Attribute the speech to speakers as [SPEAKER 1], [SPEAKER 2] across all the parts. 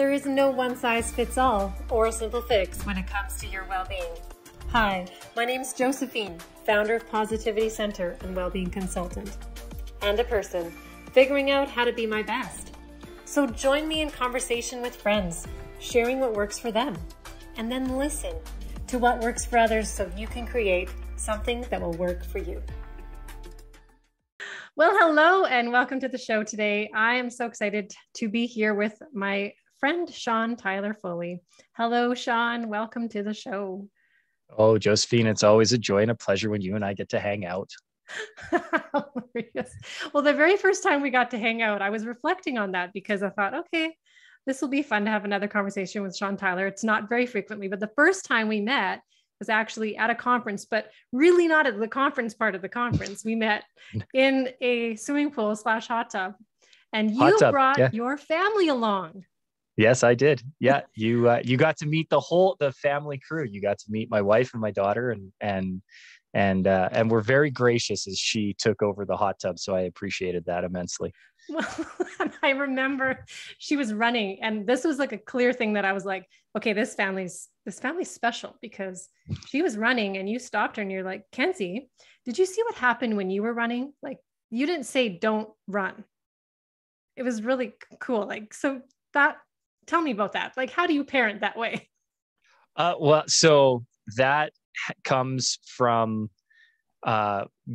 [SPEAKER 1] There is no one-size-fits-all or a simple fix when it comes to your well-being. Hi, my name is Josephine, founder of Positivity Center and Wellbeing Consultant, and a person figuring out how to be my best. So join me in conversation with friends, sharing what works for them, and then listen to what works for others so you can create something that will work for you. Well, hello and welcome to the show today. I am so excited to be here with my friend, Sean Tyler Foley. Hello, Sean. Welcome to the show.
[SPEAKER 2] Oh, Josephine, it's always a joy and a pleasure when you and I get to hang out.
[SPEAKER 1] Yes. Well, the very first time we got to hang out, I was reflecting on that because I thought, okay, this will be fun to have another conversation with Sean Tyler. It's not very frequently, but the first time we met was actually at a conference, but really not at the conference part of the conference. We met in a swimming pool / hot tub, and you brought your family along.
[SPEAKER 2] Yes, I did. Yeah, you got to meet the family crew. You got to meet my wife and my daughter, and were very gracious as she took over the hot tub. So I appreciated that immensely.
[SPEAKER 1] Well, I remember she was running, and this was like a clear thing that I was like, okay, this family's special, because she was running and you stopped her and you're like, Kenzie, did you see what happened when you were running? Like, you didn't say don't run. It was really cool. Like, so tell me about that. Like, how do you parent that way?
[SPEAKER 2] Well, so that comes from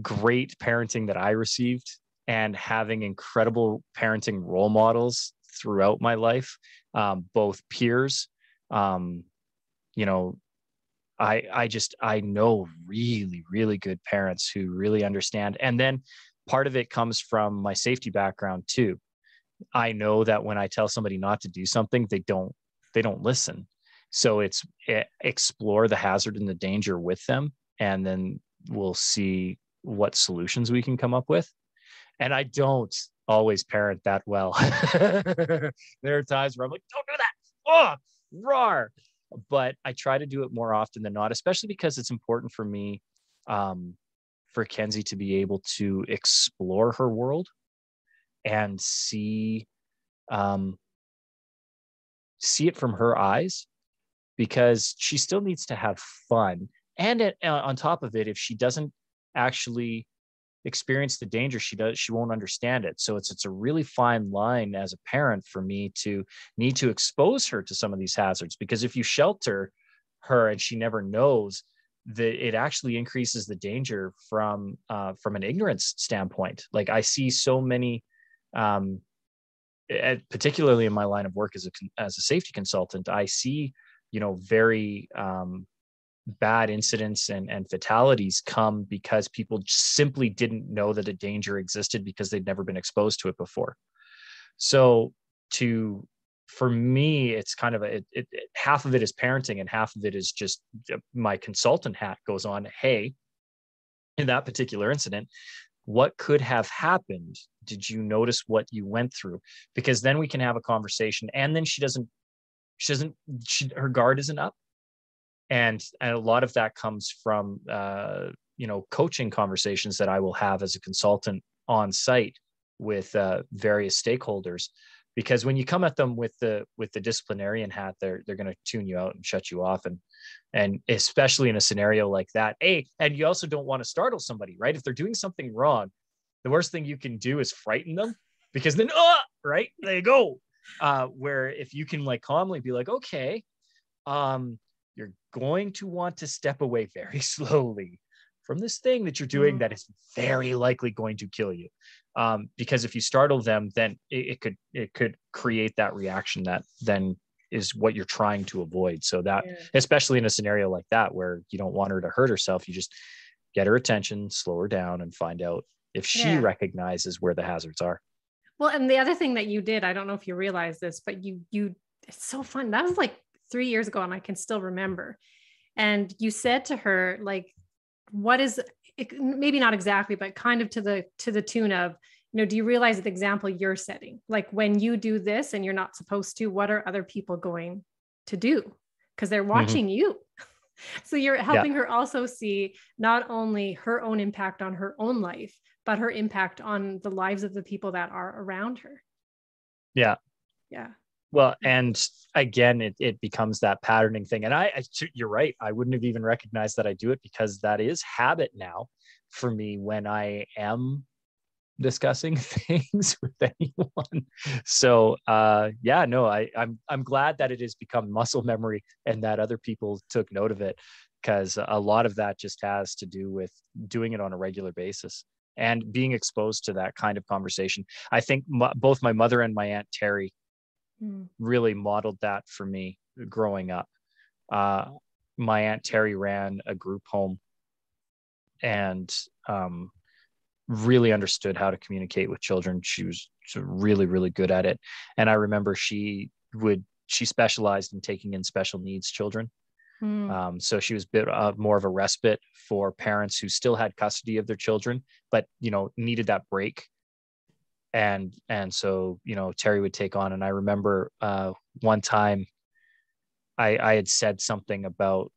[SPEAKER 2] great parenting that I received, and having incredible parenting role models throughout my life, both peers. I know really, really good parents who really understand. And then part of it comes from my safety background too. I know that when I tell somebody not to do something, they don't listen. So it's explore the hazard and the danger with them, and then we'll see what solutions we can come up with. And I don't always parent that well. There are times where I'm like, don't do that. Oh, roar. But I try to do it more often than not, especially because it's important for me, for Kenzie to be able to explore her world and see it from her eyes, because she still needs to have fun. And on top of it, if she doesn't actually experience the danger, she won't understand it. So it's a really fine line as a parent for me to need to expose her to some of these hazards, because if you shelter her and she never knows, it actually increases the danger from an ignorance standpoint. Like, I see so many, particularly in my line of work as a safety consultant, I see very bad incidents and fatalities come because people simply didn't know that a danger existed because they'd never been exposed to it before. So for me, it's kind of half of it is parenting and half of it is just my consultant hat goes on. Hey, in that particular incident, what could have happened? Did you notice what you went through? Because then we can have a conversation, and then her guard isn't up. And a lot of that comes from, coaching conversations that I will have as a consultant on site with various stakeholders. Because when you come at them with the disciplinarian hat, they're going to tune you out and shut you off. And especially in a scenario like that, and you also don't want to startle somebody, right? If they're doing something wrong, the worst thing you can do is frighten them, because then, right, there you go. Where if you can like calmly be like, okay, you're going to want to step away very slowly from this thing that you're doing that is very likely going to kill you. Because if you startle them, then it could create that reaction that then is what you're trying to avoid. So that, especially in a scenario like that, where you don't want her to hurt herself, you just get her attention, slow her down, and find out if she recognizes where the hazards are.
[SPEAKER 1] Well, and the other thing that you did, I don't know if you realize this, but it's so fun. That was like 3 years ago, and I can still remember. And you said to her, like, what is it, maybe not exactly, but kind of to the tune of, do you realize the example you're setting? Like, when you do this and you're not supposed to, what are other people going to do? Because they're watching you. So you're helping her also see not only her own impact on her own life, but her impact on the lives of the people that are around her.
[SPEAKER 2] Yeah.
[SPEAKER 1] Yeah.
[SPEAKER 2] Well, and again, it becomes that patterning thing. And you're right. I wouldn't have even recognized that I do it, because that is habit now for me when I am discussing things with anyone. So yeah, no, I'm glad that it has become muscle memory and that other people took note of it, because a lot of that just has to do with doing it on a regular basis and being exposed to that kind of conversation. I think both my mother and my Aunt Terry really modeled that for me growing up. My Aunt Terry ran a group home and really understood how to communicate with children. She was really, really good at it. And I remember she specialized in taking in special needs children. So she was a bit more of a respite for parents who still had custody of their children, but, needed that break. And so, Terry would take on. And I remember one time I had said something about,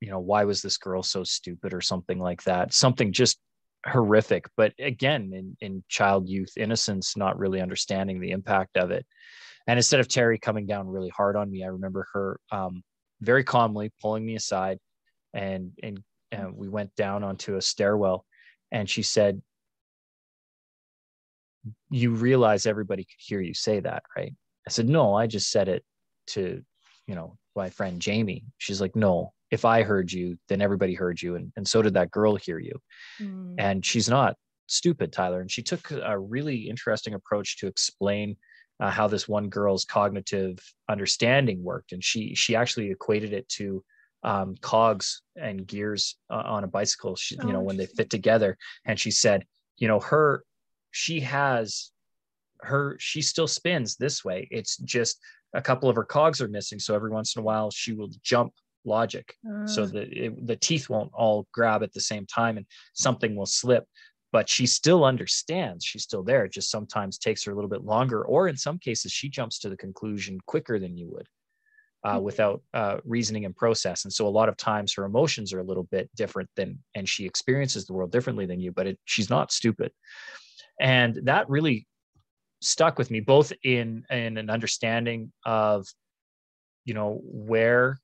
[SPEAKER 2] why was this girl so stupid or something like that? Something just horrific. But again, in child youth innocence, not really understanding the impact of it. And instead of Terry coming down really hard on me, I remember her very calmly pulling me aside, and we went down onto a stairwell, and she said, "You realize everybody could hear you say that, right?" I said, "No, I just said it to, my friend Jamie." She's like, "No, if I heard you, then everybody heard you. And so did that girl hear you." And she's not stupid, Tyler. And she took a really interesting approach to explain how this one girl's cognitive understanding worked. And she actually equated it to cogs and gears on a bicycle, when they fit together. And she said, she still spins this way. It's just a couple of her cogs are missing. So every once in a while she will jump logic so that the teeth won't all grab at the same time and something will slip. But she still understands. She's still there. It just sometimes takes her a little bit longer. Or in some cases, she jumps to the conclusion quicker than you would without reasoning and process. And so a lot of times her emotions are a little bit different and she experiences the world differently than you, but she's not stupid. And that really stuck with me, both in an understanding of, where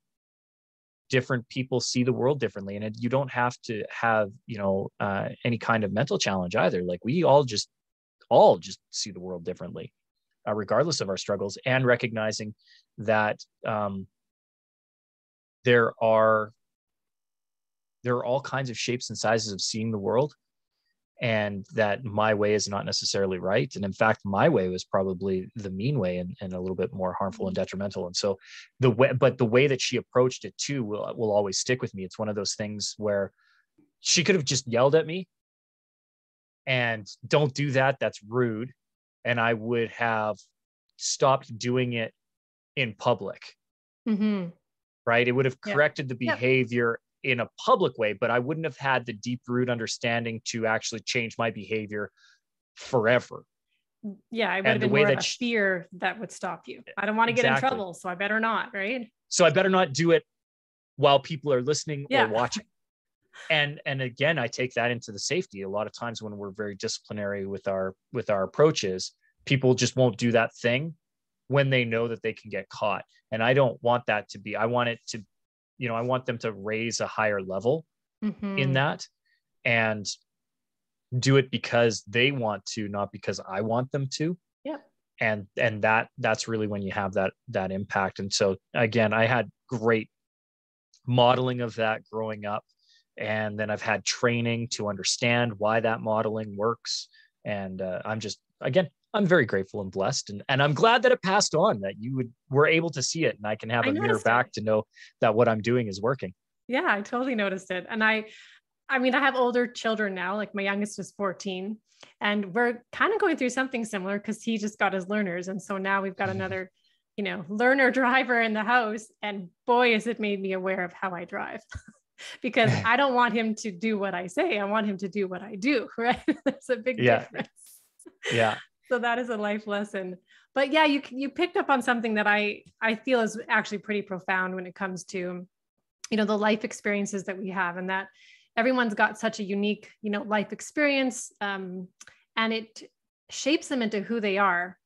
[SPEAKER 2] different people see the world differently. And you don't have to have, any kind of mental challenge either. Like we all just see the world differently, regardless of our struggles, and recognizing that there are all kinds of shapes and sizes of seeing the world, and that my way is not necessarily right. And in fact, my way was probably the mean way and a little bit more harmful and detrimental. And so the way that she approached it too will always stick with me. It's one of those things where she could have just yelled at me and don't do that, that's rude. And I would have stopped doing it in public. Right? It would have corrected the behavior in a public way, but I wouldn't have had the deep root understanding to actually change my behavior forever.
[SPEAKER 1] Yeah, I would have been more of a fear that would stop you. I don't want to get in trouble, so I better not, right?
[SPEAKER 2] So I better not do it while people are listening or watching. And again, I take that into the safety. A lot of times when we're very disciplinary with our approaches, people just won't do that thing when they know that they can get caught. And I don't want that to be, I want it to, I want them to raise a higher level in that and do it because they want to, not because I want them to.
[SPEAKER 1] Yeah.
[SPEAKER 2] And that's really when you have that impact. And so again, I had great modeling of that growing up. And then I've had training to understand why that modeling works. And I'm very grateful and blessed. And I'm glad that it passed on, that you were able to see it, and I can have a mirror back to know that what I'm doing is working.
[SPEAKER 1] Yeah, I totally noticed it. And I have older children now, like my youngest is 14, and we're kind of going through something similar because he just got his learners. And so now we've got another, learner driver in the house. And boy, has it made me aware of how I drive. Because I don't want him to do what I say. I want him to do what I do, right? There's a big difference.
[SPEAKER 2] Yeah.
[SPEAKER 1] So that is a life lesson. But yeah, you picked up on something that I feel is actually pretty profound when it comes to, the life experiences that we have, and that everyone's got such a unique, life experience, and it shapes them into who they are.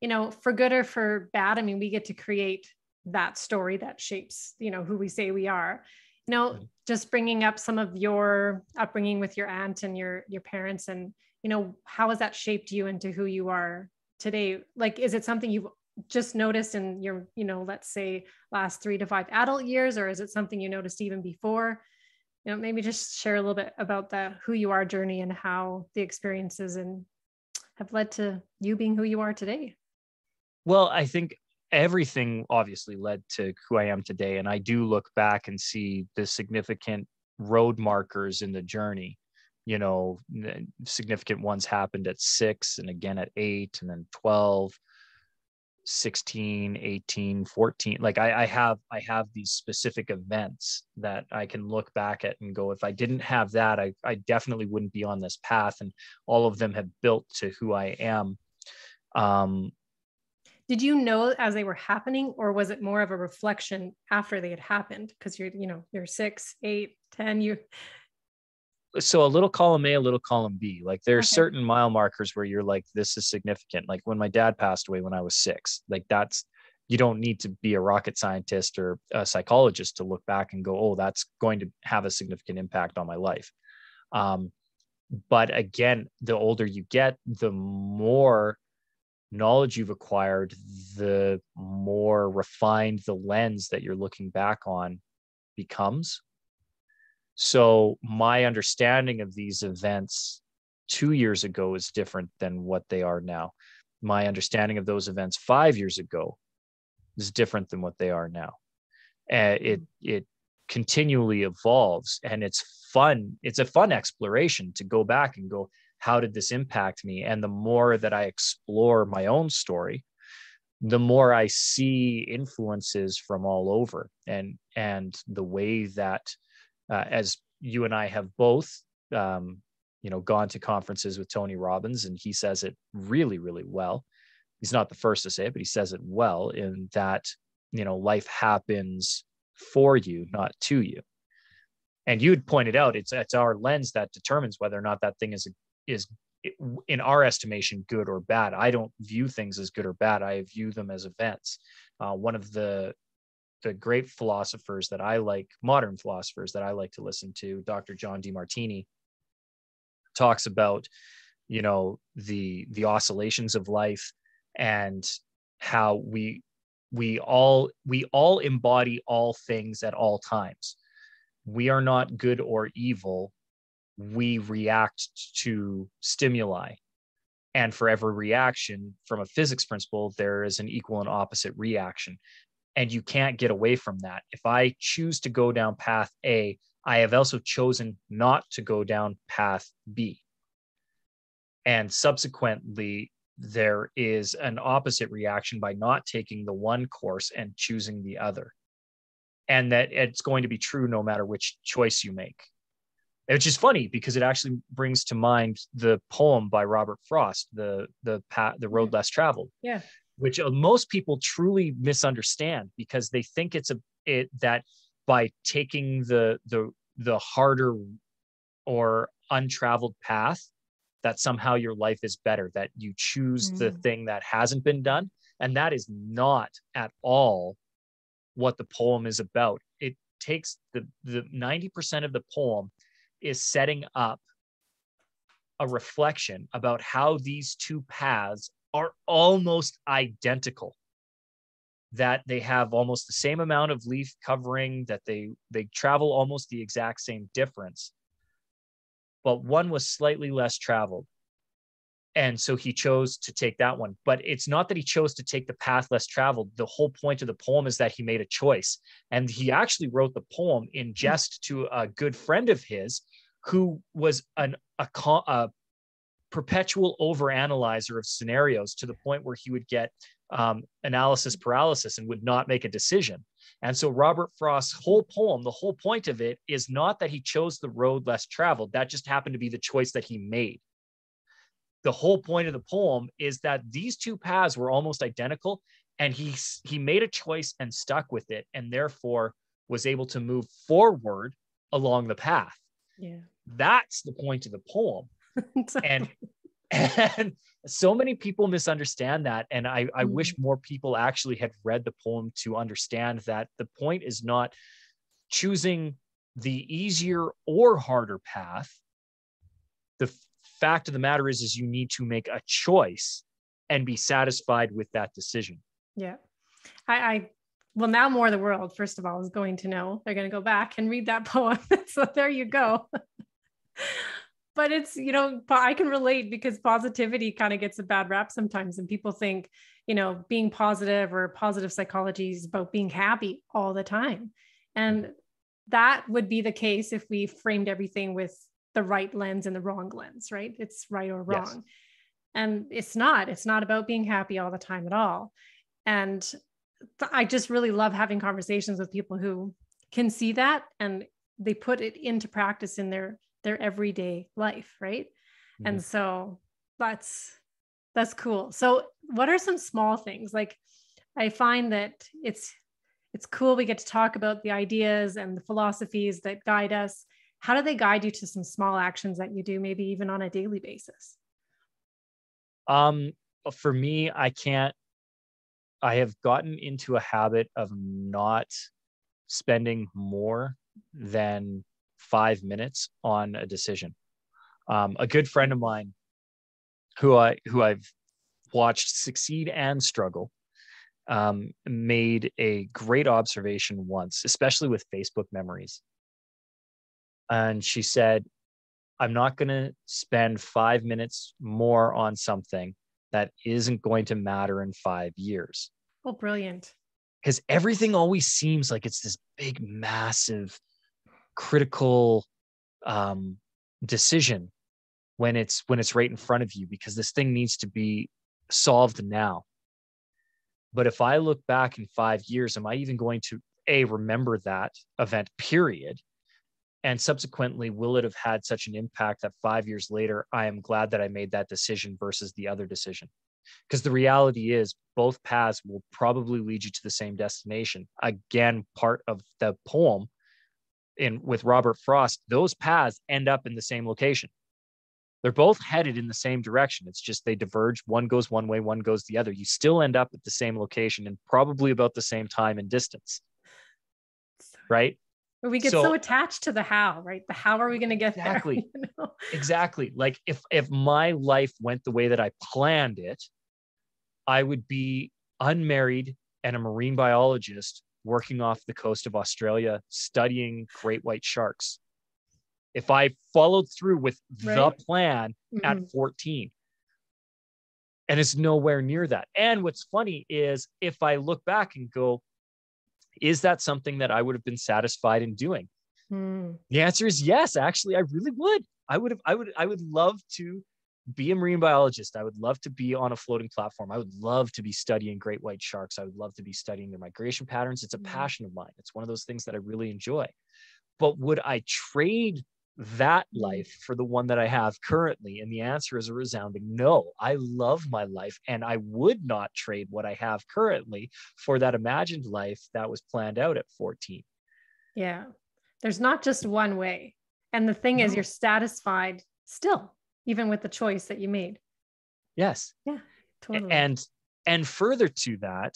[SPEAKER 1] you know, for good or for bad, I mean, we get to create that story that shapes, you know, who we say we are. You know, just bringing up some of your upbringing with your aunt and your parents, and, you know, how has that shaped you into who you are today? Like, is it something you've just noticed in your, you know, let's say last 3 to 5 adult years, or is it something you noticed even before? You know, maybe just share a little bit about the who you are journey and how the experiences and have led to you being who you are today.
[SPEAKER 2] Well, I think everything obviously led to who I am today. And I do look back and see the significant road markers in the journey. You know, significant ones happened at 6 and again at 8 and then 12, 16, 18, 14. Like I have these specific events that I can look back at and go, if I didn't have that, I definitely wouldn't be on this path. And all of them have built to who I am.
[SPEAKER 1] Did you know as they were happening, or was it more of a reflection after they had happened? Because you're, you know, you're 6, 8, 10, you.
[SPEAKER 2] So a little column A, a little column B. Like there are
[SPEAKER 1] Okay.
[SPEAKER 2] certain mile markers where you're like, this is significant. Like when my dad passed away when I was 6, like that's, you don't need to be a rocket scientist or a psychologist to look back and go, oh, that's going to have a significant impact on my life. But again, the older you get, the more knowledge you've acquired, the more refined the lens that you're looking back on becomes. So my understanding of these events 2 years ago is different than what they are now. My understanding of those events 5 years ago is different than what they are now. And it continually evolves, and it's fun. It's a fun exploration to go back and go, how did this impact me? And the more that I explore my own story, the more I see influences from all over, and the way that as you and I have both, gone to conferences with Tony Robbins, and he says it really, really well. He's not the first to say it, but he says it well, in that, life happens for you, not to you. And you'd pointed out, it's our lens that determines whether or not that thing is in our estimation good or bad. I don't view things as good or bad. I view them as events. One of the great philosophers that I like, modern philosophers that I like to listen to, Dr. John DeMartini, talks about, the oscillations of life, and how we all embody all things at all times. We are not good or evil. We react to stimuli. And for every reaction, from a physics principle, there is an equal and opposite reaction. And you can't get away from that. If I choose to go down path A, I have also chosen not to go down path B. And subsequently, there is an opposite reaction by not taking the one course and choosing the other. And that it's going to be true no matter which choice you make. Which is funny, because it actually brings to mind the poem by Robert Frost, the Road Less Traveled.
[SPEAKER 1] Yeah.
[SPEAKER 2] Which most people truly misunderstand, because they think that by taking the harder or untraveled path, that somehow your life is better, that you choose the thing that hasn't been done. And that is not at all what the poem is about. It takes the 90% of the poem is setting up a reflection about how these two paths are almost identical, that they have almost the same amount of leaf covering, that they travel almost the exact same difference, but one was slightly less traveled. And so he chose to take that one. But it's not that he chose to take the path less traveled. The whole point of the poem is that he made a choice. And he actually wrote the poem in jest to a good friend of his, who was a perpetual overanalyzer of scenarios, to the point where he would get analysis paralysis and would not make a decision. And so Robert Frost's whole poem, the whole point of it is not that he chose the road less traveled. That just happened to be the choice that he made. The whole point of the poem is that these two paths were almost identical, and he made a choice and stuck with it, and therefore was able to move forward along the path.
[SPEAKER 1] Yeah.
[SPEAKER 2] That's the point of the poem.
[SPEAKER 1] Exactly.
[SPEAKER 2] And so many people misunderstand that. And I wish more people actually had read the poem to understand that the point is not choosing the easier or harder path. The fact of the matter is you need to make a choice and be satisfied with that decision.
[SPEAKER 1] Yeah. Well, now more of the world, first of all, is going to know. They're going to go back and read that poem. So there you go. But it's, I can relate, because positivity kind of gets a bad rap sometimes. And people think, being positive or positive psychology is about being happy all the time. And that would be the case if we framed everything with the right lens and the wrong lens, right? It's right or wrong. Yes. And it's not about being happy all the time at all. And I just really love having conversations with people who can see that and they put it into practice in their everyday life, right? Mm-hmm. And so that's cool. So what are some small things? Like, I find that it's cool we get to talk about the ideas and the philosophies that guide us. How do they guide you to some small actions that you do, maybe even on a daily basis?
[SPEAKER 2] For me, I have gotten into a habit of not spending more than 5 minutes on a decision. A good friend of mine who I've watched succeed and struggle, made a great observation once, especially with Facebook memories. And she said, I'm not going to spend 5 minutes more on something that isn't going to matter in 5 years.
[SPEAKER 1] Oh, brilliant.
[SPEAKER 2] Because everything always seems like it's this big, massive, critical decision when it's right in front of you, because this thing needs to be solved now. But if I look back in 5 years, am I even going to remember that event, period? And subsequently, will it have had such an impact that 5 years later, I am glad that I made that decision versus the other decision? Because the reality is both paths will probably lead you to the same destination. Again, part of the poem with Robert Frost, those paths end up in the same location. They're both headed in the same direction. It's just they diverge. One goes one way, one goes the other. You still end up at the same location and probably about the same time and distance. Right?
[SPEAKER 1] We get so attached to the how, right? The how are we going to get there?
[SPEAKER 2] Exactly. Like if my life went the way that I planned it, I would be unmarried and a marine biologist working off the coast of Australia, studying great white sharks. If I followed through with the plan at 14. And it's nowhere near that. And what's funny is if I look back and go, is that something that I would have been satisfied in doing? The answer is yes. Actually, I really would. I would love to be a marine biologist. I would love to be on a floating platform. I would love to be studying great white sharks. I would love to be studying their migration patterns. It's a passion of mine. It's one of those things that I really enjoy. But would I trade that life for the one that I have currently? And the answer is a resounding no. I love my life, and I would not trade what I have currently for that imagined life that was planned out at 14.
[SPEAKER 1] Yeah. There's not just one way. And the thing is, you're satisfied still, even with the choice that you made.
[SPEAKER 2] Yes.
[SPEAKER 1] Yeah, totally.
[SPEAKER 2] And further to that,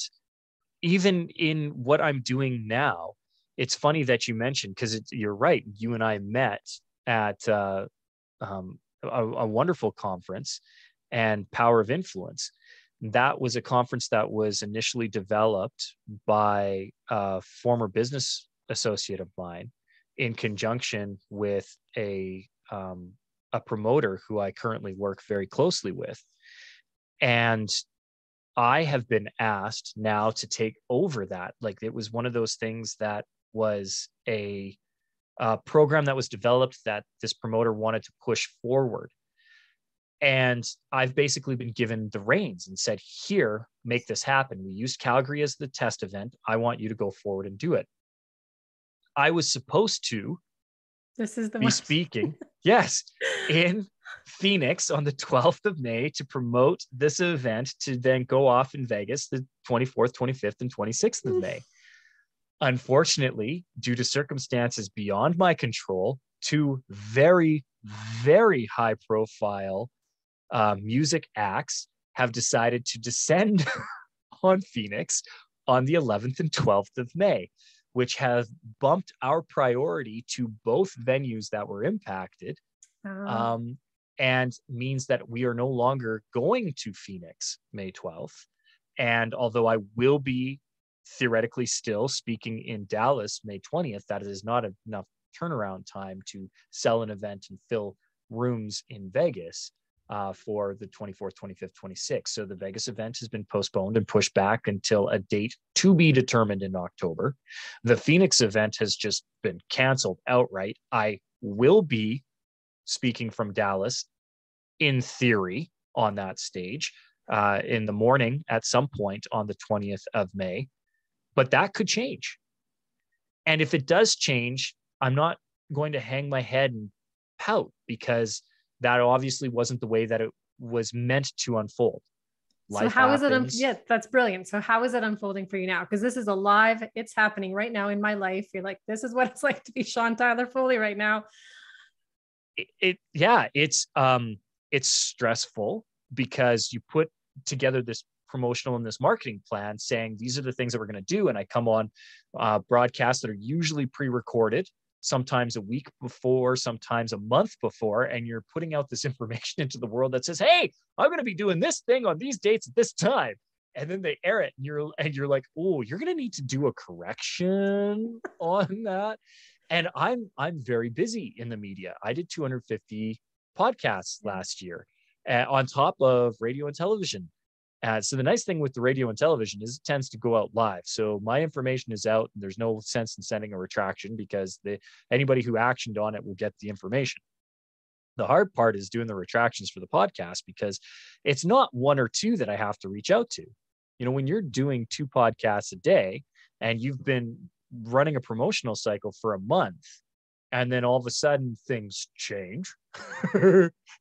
[SPEAKER 2] even in what I'm doing now, it's funny that you mentioned, because you're right. You and I met at a wonderful conference, and Power of Influence. That was a conference that was initially developed by a former business associate of mine in conjunction with a promoter who I currently work very closely with. And I have been asked now to take over that. Like, it was one of those things that was a program that was developed that this promoter wanted to push forward. And I've basically been given the reins and said, here, make this happen. We used Calgary as the test event. I want you to go forward and do it. I was supposed to be speaking, yes, in Phoenix on the 12th of May to promote this event, to then go off in Vegas the 24th, 25th, and 26th of May. Unfortunately, due to circumstances beyond my control, two very, very high profile music acts have decided to descend on Phoenix on the 11th and 12th of May, which have bumped our priority to both venues that were impacted, and means that we are no longer going to Phoenix May 12th. And although I will be theoretically still speaking in Dallas May 20th, that is not enough turnaround time to sell an event and fill rooms in Vegas for the 24th, 25th, 26th. So the Vegas event has been postponed and pushed back until a date to be determined in October. The Phoenix event has just been canceled outright. I will be speaking from Dallas in theory on that stage in the morning at some point on the 20th of May, but that could change. And if it does change, I'm not going to hang my head and pout, because that obviously wasn't the way that it was meant to unfold.
[SPEAKER 1] So how is it? Yeah, that's brilliant. So how is it unfolding for you now? Because this is alive. It's happening right now in my life. You're like, this is what it's like to be Sean Tyler Foley right now.
[SPEAKER 2] It's stressful because you put together this promotional and this marketing plan saying these are the things that we're going to do, and I come on broadcasts that are usually pre-recorded, sometimes a week before, sometimes a month before, and you're putting out this information into the world that says, hey, I'm going to be doing this thing on these dates at this time, and then they air it, and you're like, oh, you're going to need to do a correction on that. And I'm very busy in the media. I did 250 podcasts last year on top of radio and television. So the nice thing with the radio and television is it tends to go out live. So my information is out, and there's no sense in sending a retraction, because anybody who actioned on it will get the information. The hard part is doing the retractions for the podcast, because it's not one or two that I have to reach out to. You know, when you're doing 2 podcasts a day and you've been running a promotional cycle for a month, and then all of a sudden things change,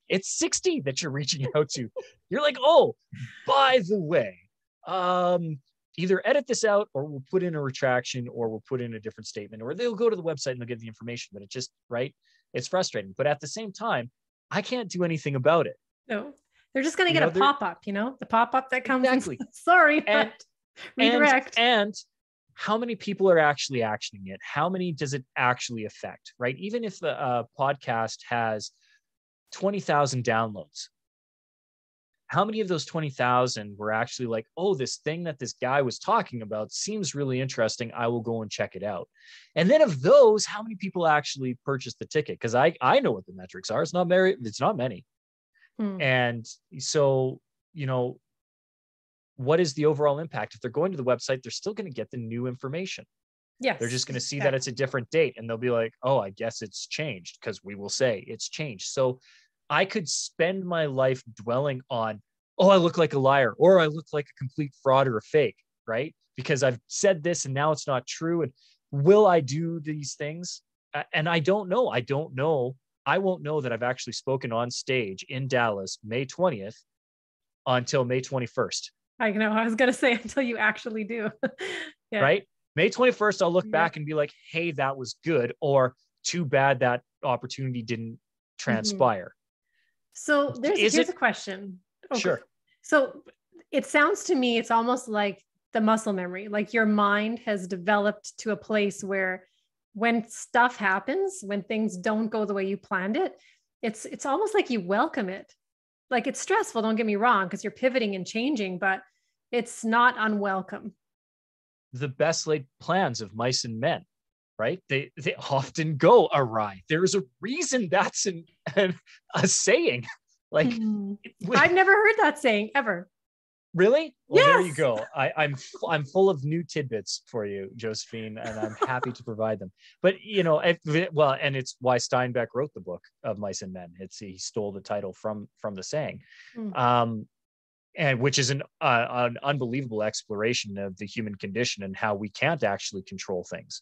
[SPEAKER 2] it's 60 that you're reaching out to. You're like, oh, by the way, either edit this out, or we'll put in a retraction, or we'll put in a different statement, or they'll go to the website and they'll get the information. But it just, right, it's frustrating. But at the same time, I can't do anything about it.
[SPEAKER 1] No, they're just going to get a pop-up, the pop-up that comes.
[SPEAKER 2] Exactly.
[SPEAKER 1] Sorry, but redirect.
[SPEAKER 2] And how many people are actually actioning it? How many does it actually affect, right? Even if the podcast has 20,000 downloads, how many of those 20,000 were actually like, oh, this thing that this guy was talking about seems really interesting, I will go and check it out. And then of those, how many people actually purchased the ticket? Because I know what the metrics are. It's not many. And so, what is the overall impact? If they're going to the website, they're still going to get the new information.
[SPEAKER 1] Yes.
[SPEAKER 2] They're just going to see that it's a different date, and they'll be like, oh, I guess it's changed, because we will say it's changed. So I could spend my life dwelling on, oh, I look like a liar, or I look like a complete fraud or a fake, right? Because I've said this and now it's not true. And will I do these things? And I don't know. I won't know that I've actually spoken on stage in Dallas, May 20th until May 21st.
[SPEAKER 1] I know. I was going to say until you actually do.
[SPEAKER 2] Yeah. Right? May 21st, I'll look back and be like, hey, that was good. Or too bad that opportunity didn't transpire.
[SPEAKER 1] So here's a question.
[SPEAKER 2] Okay. Sure.
[SPEAKER 1] So it sounds to me, it's almost like the muscle memory, like your mind has developed to a place where when stuff happens, when things don't go the way you planned it, it's almost like you welcome it. Like, it's stressful, don't get me wrong, because you're pivoting and changing, but it's not unwelcome.
[SPEAKER 2] The best laid plans of mice and men, right? They often go awry. There's a reason that's a saying. Like,
[SPEAKER 1] I've never heard that saying ever.
[SPEAKER 2] Really? Well,
[SPEAKER 1] yes.
[SPEAKER 2] There you go. I'm full of new tidbits for you, Josephine, and I'm happy to provide them. But and it's why Steinbeck wrote the book of Mice and Men. He stole the title from the saying, and which is an unbelievable exploration of the human condition and how we can't actually control things.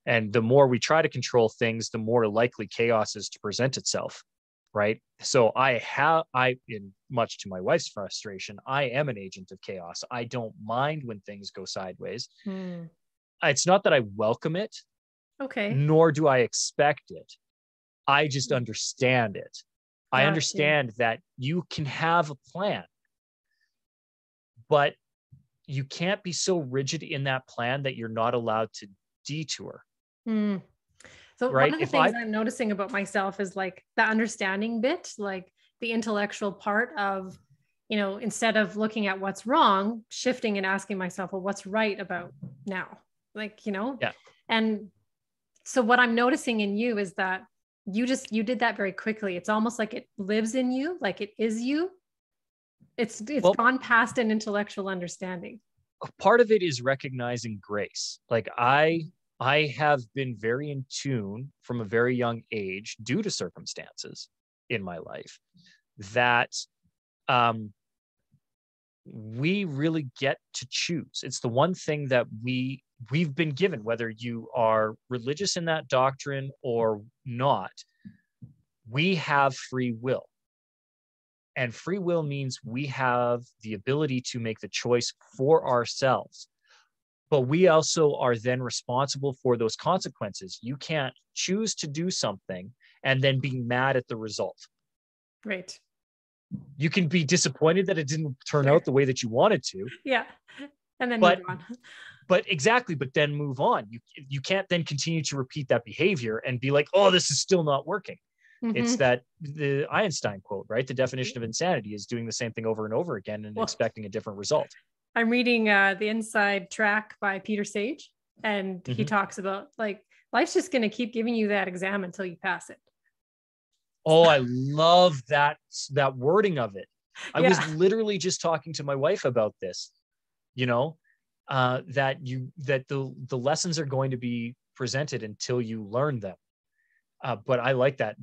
[SPEAKER 2] And the more we try to control things, the more likely chaos is to present itself. Right. So in much to my wife's frustration, I am an agent of chaos. I don't mind when things go sideways. It's not that I welcome it.
[SPEAKER 1] Okay.
[SPEAKER 2] Nor do I expect it. I just understand it. I
[SPEAKER 1] Got you.
[SPEAKER 2] understand that you can have a plan, but you can't be so rigid in that plan that you're not allowed to detour,
[SPEAKER 1] Hmm. So one
[SPEAKER 2] right?
[SPEAKER 1] of the
[SPEAKER 2] If
[SPEAKER 1] things
[SPEAKER 2] I,
[SPEAKER 1] I'm noticing about myself is like the understanding bit, like the intellectual part of, instead of looking at what's wrong, shifting and asking myself, well, what's right about now? Like,
[SPEAKER 2] yeah,
[SPEAKER 1] and so what I'm noticing in you is that you did that very quickly. It's almost like it lives in you, like it is you. It's
[SPEAKER 2] well,
[SPEAKER 1] gone past an intellectual understanding.
[SPEAKER 2] part of it is recognizing grace. Like I have been very in tune from a very young age due to circumstances in my life that um, we really get to choose. It's the one thing that we've been given, whether you are religious in that doctrine or not, we have free will. And free will means we have the ability to make the choice for ourselves. But we also are then responsible for those consequences. You can't choose to do something and then be mad at the result.
[SPEAKER 1] Right.
[SPEAKER 2] You can be disappointed that it didn't turn
[SPEAKER 1] Sure.
[SPEAKER 2] out the way that you wanted to,
[SPEAKER 1] Yeah. And then move
[SPEAKER 2] but
[SPEAKER 1] on.
[SPEAKER 2] exactly, but then move on. You can't then continue to repeat that behavior and be like, oh, this is still not working. It's
[SPEAKER 1] Mm-hmm.
[SPEAKER 2] that the Einstein quote, right? The definition of insanity is doing the same thing over and over again and
[SPEAKER 1] Well,
[SPEAKER 2] expecting a different result.
[SPEAKER 1] I'm reading The Inside Track by Peter Sage, and he
[SPEAKER 2] Mm-hmm.
[SPEAKER 1] talks about like life's just going to keep giving you that exam until you pass it.
[SPEAKER 2] Oh, I love that wording of it. I was
[SPEAKER 1] Yeah.
[SPEAKER 2] literally just talking to my wife about this, you know, that the lessons are going to be presented until you learn them. But I like that.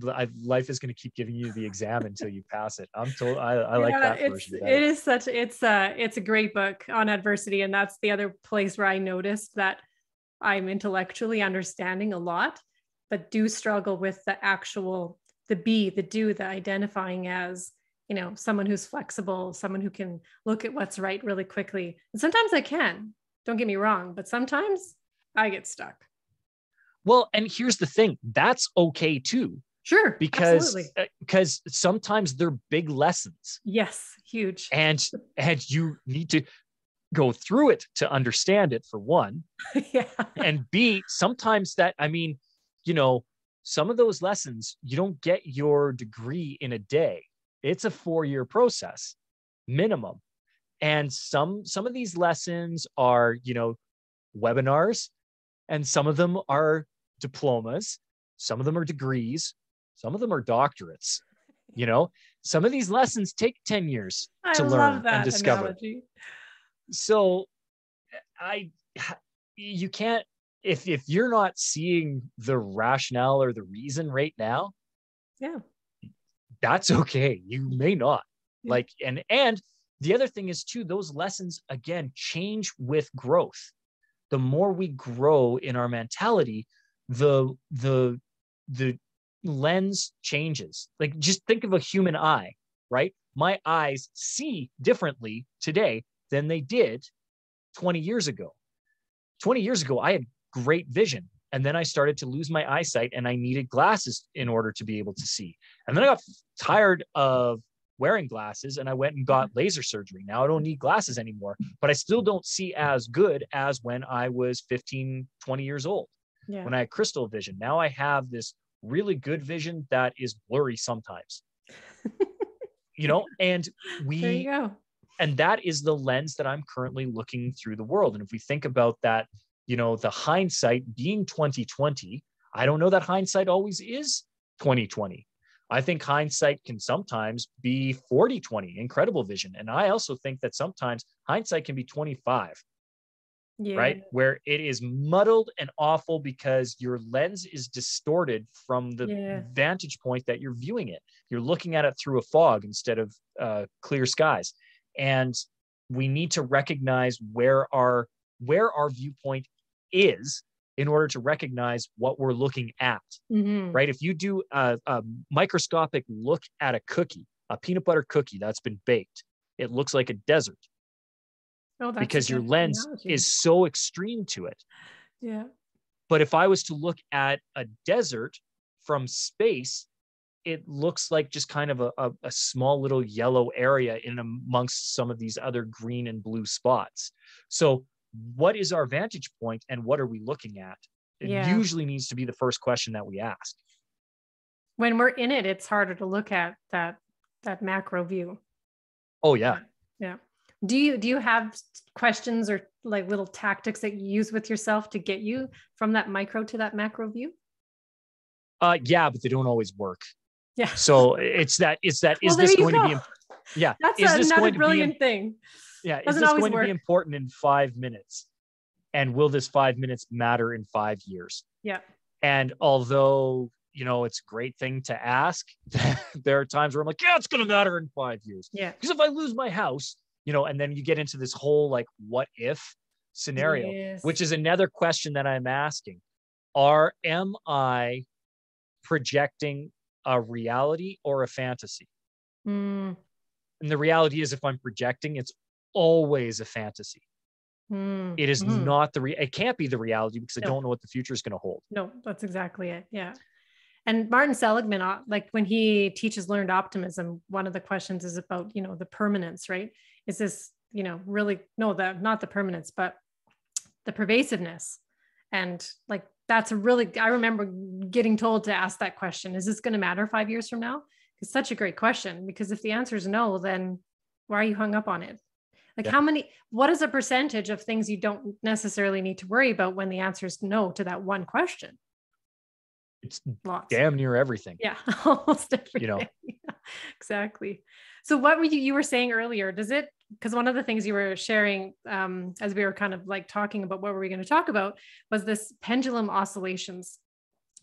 [SPEAKER 2] Life is going to keep giving you the exam until you pass it. I like
[SPEAKER 1] Yeah,
[SPEAKER 2] that
[SPEAKER 1] it's
[SPEAKER 2] version
[SPEAKER 1] it
[SPEAKER 2] better.
[SPEAKER 1] is such it's a great book on adversity, and that's the other place where I noticed that I'm intellectually understanding a lot, but do struggle with the do, the identifying as, someone who's flexible, someone who can look at what's right really quickly. And sometimes I can, don't get me wrong, but sometimes I get stuck.
[SPEAKER 2] Well, and here's the thing, that's okay too,
[SPEAKER 1] Sure, absolutely.
[SPEAKER 2] because sometimes they're big lessons,
[SPEAKER 1] Yes, huge.
[SPEAKER 2] and you need to go through it to understand it, for one.
[SPEAKER 1] Yeah.
[SPEAKER 2] And B, sometimes that, I mean, you know, some of those lessons, you don't get your degree in a day. It's a 4-year process minimum. And some of these lessons are, webinars, and some of them are diplomas, some of them are degrees, some of them are doctorates. You know, some of these lessons take 10 years
[SPEAKER 1] I
[SPEAKER 2] to
[SPEAKER 1] love
[SPEAKER 2] learn and
[SPEAKER 1] that
[SPEAKER 2] discover.
[SPEAKER 1] analogy.
[SPEAKER 2] So I you can't, if you're not seeing the rationale or the reason right now,
[SPEAKER 1] Yeah.
[SPEAKER 2] that's okay. You may not.
[SPEAKER 1] Yeah.
[SPEAKER 2] Like, and the other thing is too, those lessons again change with growth. The more we grow in our mentality, the lens changes. Like, just think of a human eye, right? My eyes see differently today than they did 20 years ago. 20 years ago, I had great vision. And then I started to lose my eyesight and I needed glasses in order to be able to see. And then I got tired of wearing glasses and I went and got laser surgery. Now I don't need glasses anymore, but I still don't see as good as when I was 15, 20 years old,
[SPEAKER 1] Yeah.
[SPEAKER 2] when I had crystal vision. Now I have this really good vision that is blurry sometimes, and
[SPEAKER 1] There you
[SPEAKER 2] we,
[SPEAKER 1] go.
[SPEAKER 2] and that is the lens that I'm currently looking through the world. And if we think about that, the hindsight being 2020, I don't know that hindsight always is 2020. I think hindsight can sometimes be 40/20, incredible vision. And I also think that sometimes hindsight can be 25,
[SPEAKER 1] Yeah.
[SPEAKER 2] right? Where it is muddled and awful because your lens is distorted from the
[SPEAKER 1] Yeah.
[SPEAKER 2] vantage point that you're viewing it. You're looking at it through a fog instead of clear skies. And we need to recognize where our viewpoint is in order to recognize what we're looking at,
[SPEAKER 1] Mm-hmm.
[SPEAKER 2] right? If you do a microscopic look at a cookie, a peanut butter cookie that's been baked, it looks like a desert
[SPEAKER 1] Oh, that's a
[SPEAKER 2] because your
[SPEAKER 1] good
[SPEAKER 2] lens
[SPEAKER 1] analogy.
[SPEAKER 2] is so extreme to it.
[SPEAKER 1] Yeah.
[SPEAKER 2] But if I was to look at a desert from space, it looks like just kind of a small little yellow area in amongst some of these other green and blue spots. So what is our vantage point and what are we looking at? It usually needs to be the first question that we ask.
[SPEAKER 1] When we're in it, it's harder to look at that macro view.
[SPEAKER 2] Oh yeah.
[SPEAKER 1] Yeah. Do you have questions or like little tactics that you use with yourself to get you from that micro to that macro view?
[SPEAKER 2] Yeah, but they don't always work.
[SPEAKER 1] Yeah.
[SPEAKER 2] So it's that,
[SPEAKER 1] well,
[SPEAKER 2] is this going to be, yeah.
[SPEAKER 1] That's
[SPEAKER 2] is this
[SPEAKER 1] another brilliant thing.
[SPEAKER 2] Yeah. Is this going to be important in 5 minutes? And will this 5 minutes matter in 5 years?
[SPEAKER 1] Yeah.
[SPEAKER 2] And although, you know, it's a great thing to ask, there are times where I'm like, yeah, it's going to matter in 5 years.
[SPEAKER 1] Yeah.
[SPEAKER 2] Because if I lose my house, you know, and then you get into this whole like, what if scenario, which is another question that I'm asking. Am I projecting a reality or a fantasy? And the reality is, if I'm projecting, it's always a fantasy. It is not it can't be the reality because I don't know what the future is going to hold. No,
[SPEAKER 1] that's exactly it. Yeah. And Martin Seligman, like when he teaches learned optimism, one of the questions is about, you know, the permanence, right? Is this, you know, really, no, that not the permanence, but the pervasiveness. And like, that's I remember getting told to ask that question. Is this going to matter 5 years from now? It's such a great question, because if the answer is no, then why are you hung up on it? Like what is a percentage of things you don't necessarily need to worry about when the answer is no to that one question?
[SPEAKER 2] It's damn near everything.
[SPEAKER 1] Yeah, almost everything.
[SPEAKER 2] You know,
[SPEAKER 1] yeah, exactly. So what were you were saying earlier, because one of the things you were sharing as we were kind of like talking about what were we going to talk about was this pendulum oscillations,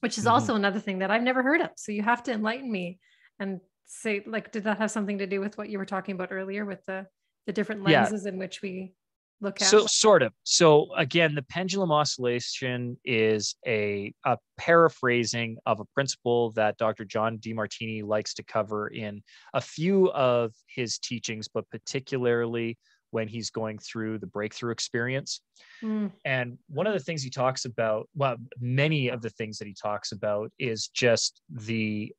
[SPEAKER 1] which is also another thing that I've never heard of. So you have to enlighten me and say, like, did that have something to do with what you were talking about earlier with the different lenses in which we look at?
[SPEAKER 2] So sort of. So again, the pendulum oscillation is a paraphrasing of a principle that Dr. John Demartini likes to cover in a few of his teachings, but particularly when he's going through the breakthrough experience. And one of the things he talks about, well, many of the things that he talks about is just the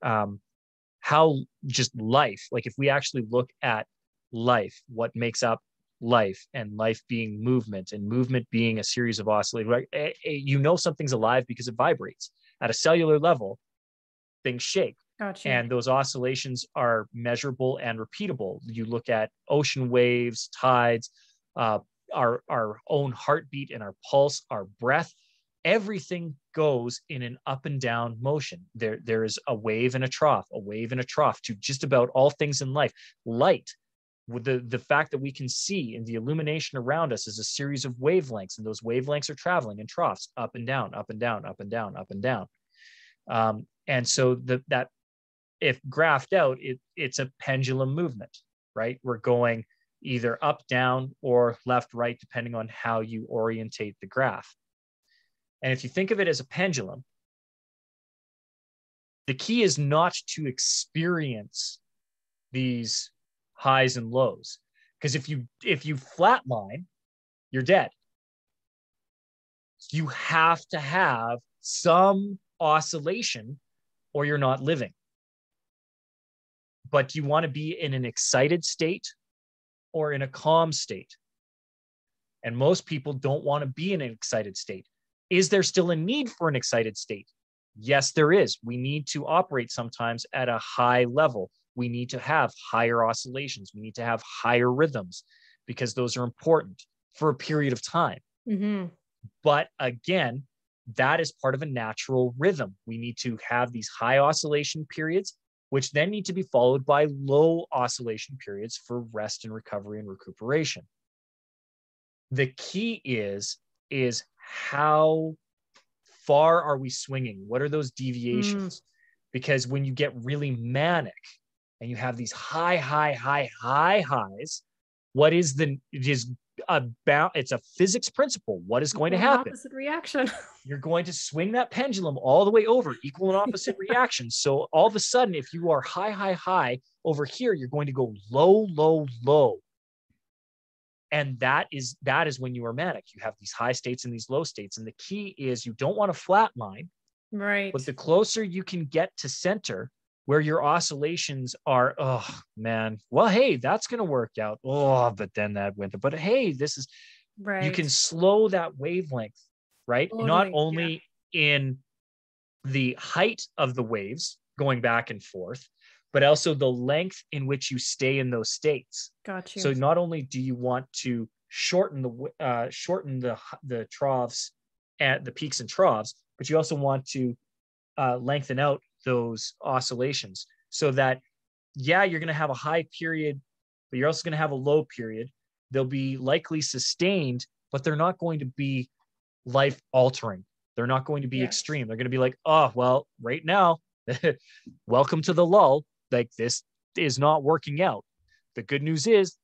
[SPEAKER 2] how just life, like if we actually look at life, what makes up life, and life being movement, and movement being a series of oscillating, right? You know something's alive because it vibrates at a cellular level. Things shake.
[SPEAKER 1] Gotcha.
[SPEAKER 2] And those oscillations are measurable and repeatable. You look at ocean waves, tides, our own heartbeat and our pulse, our breath. Everything goes in an up and down motion. There is a wave and a trough to just about all things in life. Light, with the fact that we can see, and the illumination around us is a series of wavelengths, and those wavelengths are traveling in troughs, up and down, up and down, up and down, up and down. And so that if graphed out, it's a pendulum movement, right? We're going either up, down, or left, right, depending on how you orientate the graph. And if you think of it as a pendulum, the key is not to experience these highs and lows, because if you flatline, you're dead. You have to have some oscillation or you're not living. But you want to be in an excited state or in a calm state. And most people don't want to be in an excited state. Is there still a need for an excited state? Yes, there is. We need to operate sometimes at a high level. We need to have higher oscillations. We need to have higher rhythms, because those are important for a period of time. But again, that is part of a natural rhythm. We need to have these high oscillation periods, which then need to be followed by low oscillation periods for rest and recovery and recuperation. The key is how far are we swinging? What are those deviations? Because when you get really manic and you have these high highs, it's a physics principle. What is going to happen?
[SPEAKER 1] Opposite reaction.
[SPEAKER 2] You're going to swing that pendulum all the way over, equal and opposite reactions. So all of a sudden, if you are high over here, you're going to go low. And that is when you are manic. You have these high states and these low states. And the key is you don't want to flatline.
[SPEAKER 1] Right.
[SPEAKER 2] But the closer you can get to center, where your oscillations are, oh man, well, hey, that's going to work out. Oh, but then that went, but hey, this is, you
[SPEAKER 1] Right.
[SPEAKER 2] can slow that wavelength, right? Not
[SPEAKER 1] Totally. Yeah.
[SPEAKER 2] only in the height of the waves going back and forth, but also the length in which you stay in those states.
[SPEAKER 1] Got
[SPEAKER 2] So
[SPEAKER 1] you.
[SPEAKER 2] not only do you want to shorten the troughs at the peaks and troughs, but you also want to lengthen out those oscillations so that, yeah, you're going to have a high period, but you're also going to have a low period. They'll be likely sustained, but they're not going to be life altering. They're not going to be
[SPEAKER 1] Yes.
[SPEAKER 2] extreme. They're going to be like, oh, well, right now, welcome to the lull. Like, this is not working out. The good news is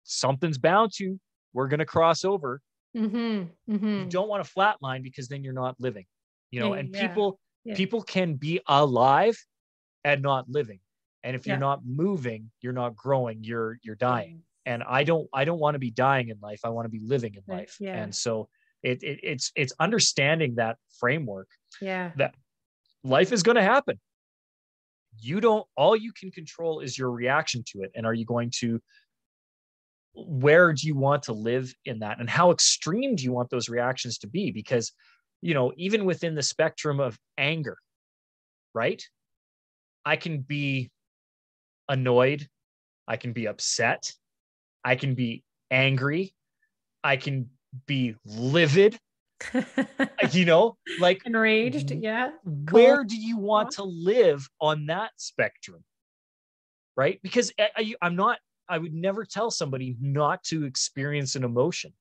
[SPEAKER 2] something's bound to. We're going to cross over.
[SPEAKER 1] Mm-hmm.
[SPEAKER 2] You
[SPEAKER 1] Mm-hmm.
[SPEAKER 2] don't want to flatline because then you're not living, and
[SPEAKER 1] Yeah. Yeah.
[SPEAKER 2] people can be alive and not living. And if you're
[SPEAKER 1] Yeah.
[SPEAKER 2] not moving, you're not growing, you're dying.
[SPEAKER 1] Yeah.
[SPEAKER 2] And I don't want to be dying in life. I want to be living in
[SPEAKER 1] Right.
[SPEAKER 2] life.
[SPEAKER 1] Yeah.
[SPEAKER 2] And so it's understanding that framework
[SPEAKER 1] Yeah.
[SPEAKER 2] that life is going to happen. You don't, all you can control is your reaction to it. And are you going to, where do you want to live in that? And how extreme do you want those reactions to be? Because, even within the spectrum of anger, right? I can be annoyed. I can be upset. I can be angry. I can be livid, like,
[SPEAKER 1] Enraged. Yeah. Cold.
[SPEAKER 2] where do you want to live on that spectrum? Right? Because I would never tell somebody not to experience an emotion.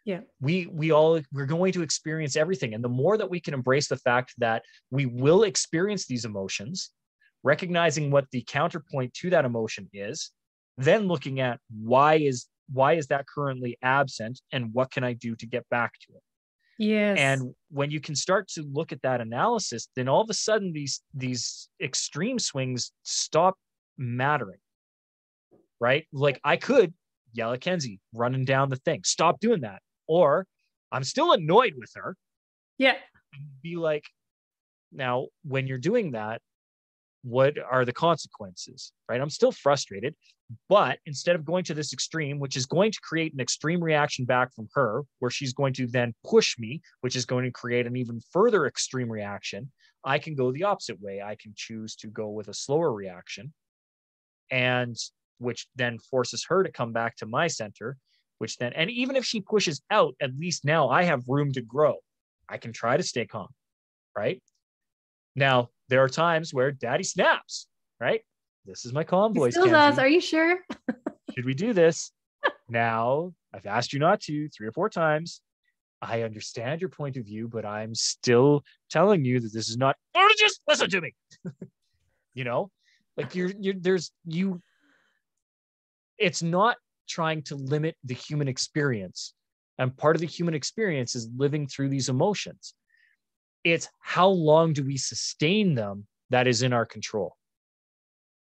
[SPEAKER 1] Yeah.
[SPEAKER 2] We're going to experience everything. And the more that we can embrace the fact that we will experience these emotions, recognizing what the counterpoint to that emotion is, then looking at why is that currently absent and what can I do to get back to it?
[SPEAKER 1] Yes.
[SPEAKER 2] And when you can start to look at that analysis, then all of a sudden these extreme swings stop mattering, right? Like, I could yell at Kenzie running down the thing, stop doing that. Or I'm still annoyed with her.
[SPEAKER 1] Yeah.
[SPEAKER 2] Be like, now, when you're doing that, what are the consequences, right? I'm still frustrated, but instead of going to this extreme, which is going to create an extreme reaction back from her, where she's going to then push me, which is going to create an even further extreme reaction, I can go the opposite way. I can choose to go with a slower reaction, and which then forces her to come back to my center, which then, and even if she pushes out, at least now I have room to grow. I can try to stay calm, right? Now, there are times where daddy snaps, right? This is my calm
[SPEAKER 1] He
[SPEAKER 2] voice,
[SPEAKER 1] still does.
[SPEAKER 2] Kenzie.
[SPEAKER 1] Are you sure?
[SPEAKER 2] Should we do this? Now, I've asked you not to 3 or 4 times. I understand your point of view, but I'm still telling you that this is not, just listen to me. Like it's not trying to limit the human experience. And part of the human experience is living through these emotions. It's how long do we sustain them that is in our control.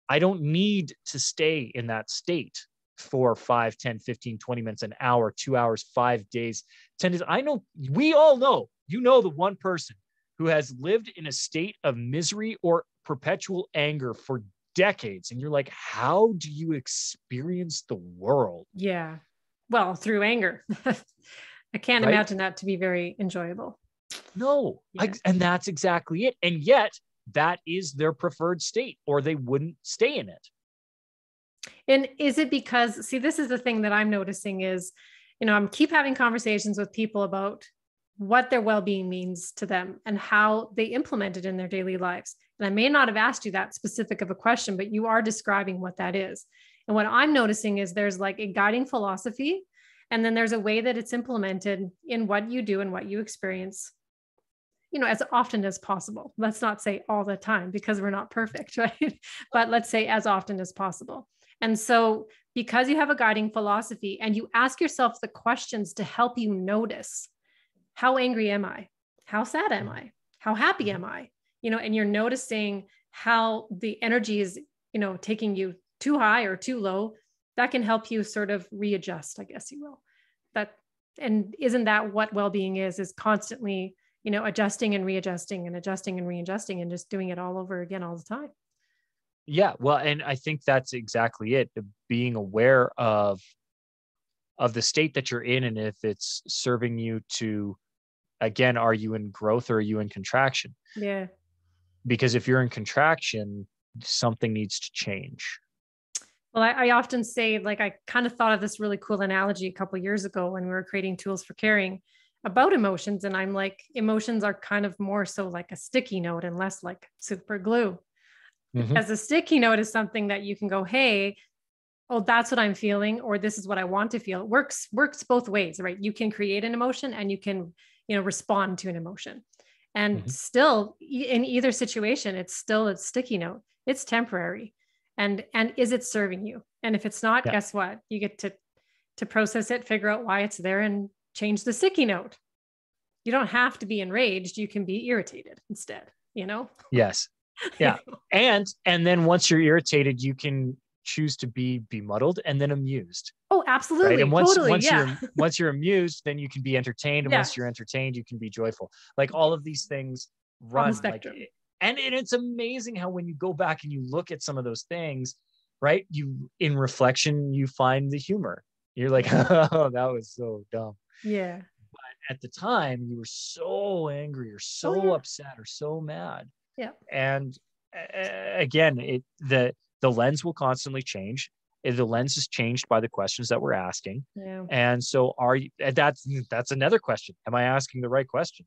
[SPEAKER 2] I don't need to stay in that state for 5, 10, 15, 20 minutes, an hour, 2 hours, 5 days, 10 days. I know, we all know, the one person who has lived in a state of misery or perpetual anger for decades. And you're like, how do you experience the world?
[SPEAKER 1] Yeah. Well, through anger. I can't
[SPEAKER 2] right?
[SPEAKER 1] imagine that to be very enjoyable.
[SPEAKER 2] No.
[SPEAKER 1] Yeah.
[SPEAKER 2] And that's exactly it. And yet that is their preferred state, or they wouldn't stay in it.
[SPEAKER 1] And is it because, see, this is the thing that I'm noticing is, I'm keep having conversations with people about what their well-being means to them and how they implement it in their daily lives. And I may not have asked you that specific of a question, but you are describing what that is. And what I'm noticing is there's like a guiding philosophy, and then there's a way that it's implemented in what you do and what you experience, as often as possible. Let's not say all the time because we're not perfect, right? But let's say as often as possible. And so because you have a guiding philosophy and you ask yourself the questions to help you notice, how angry am I? How sad am I? How happy am I? And you're noticing how the energy is, taking you too high or too low. That can help you sort of readjust, I guess you will. And isn't that what well-being is constantly, adjusting and readjusting and adjusting and readjusting and just doing it all over again all the time.
[SPEAKER 2] Yeah, well, and I think that's exactly it. Being aware of the state that you're in, and if it's serving you to, again, are you in growth or are you in contraction?
[SPEAKER 1] Yeah.
[SPEAKER 2] Because if you're in contraction, something needs to change.
[SPEAKER 1] Well, I often say, like, I kind of thought of this really cool analogy a couple of years ago when we were creating tools for caring about emotions. And I'm like, emotions are kind of more so like a sticky note and less like super glue.
[SPEAKER 2] Mm-hmm.
[SPEAKER 1] Because a sticky note is something that you can go, hey, oh, that's what I'm feeling, or this is what I want to feel. It works both ways, right? You can create an emotion and you can, respond to an emotion. And
[SPEAKER 2] Mm-hmm.
[SPEAKER 1] still in either situation, it's still a sticky note. It's temporary. And is it serving you? And if it's not,
[SPEAKER 2] Yeah.
[SPEAKER 1] guess what? You get to process it, figure out why it's there, and change the sticky note. You don't have to be enraged. You can be irritated instead,
[SPEAKER 2] Yes. Yeah. And then once you're irritated, you can choose to be bemuddled and then amused.
[SPEAKER 1] Oh,
[SPEAKER 2] Right.
[SPEAKER 1] absolutely.
[SPEAKER 2] And once
[SPEAKER 1] Totally. Yeah.
[SPEAKER 2] once you're amused, then you can be entertained. And
[SPEAKER 1] Yeah.
[SPEAKER 2] once you're entertained, you can be joyful. Like all of these things
[SPEAKER 1] On the
[SPEAKER 2] run like,
[SPEAKER 1] spectrum.
[SPEAKER 2] and it's amazing how when you go back and you look at some of those things, right, you in reflection, you find the humor. You're like, oh, that was so dumb.
[SPEAKER 1] Yeah.
[SPEAKER 2] But at the time, you were so angry or
[SPEAKER 1] Oh,
[SPEAKER 2] so
[SPEAKER 1] yeah.
[SPEAKER 2] upset or so mad.
[SPEAKER 1] Yeah.
[SPEAKER 2] And again, the lens will constantly change. The lens is changed by the questions that we're asking.
[SPEAKER 1] Yeah.
[SPEAKER 2] And so that's another question. Am I asking the right question?